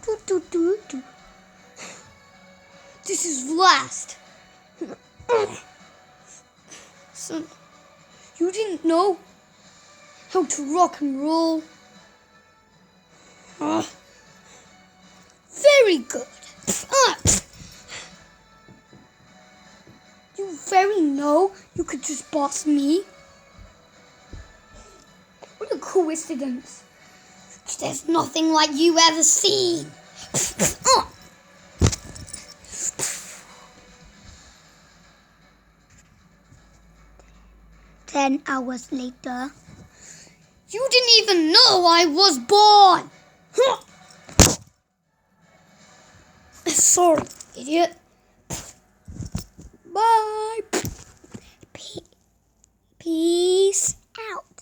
Do, do, do, do. This is last. Son, you didn't know how to rock and roll. Very good. You very know you could just boss me. What a coincidence. There's nothing like you ever seen. 10 hours later. You didn't even know I was born. Sorry, idiot. Bye. Peace out.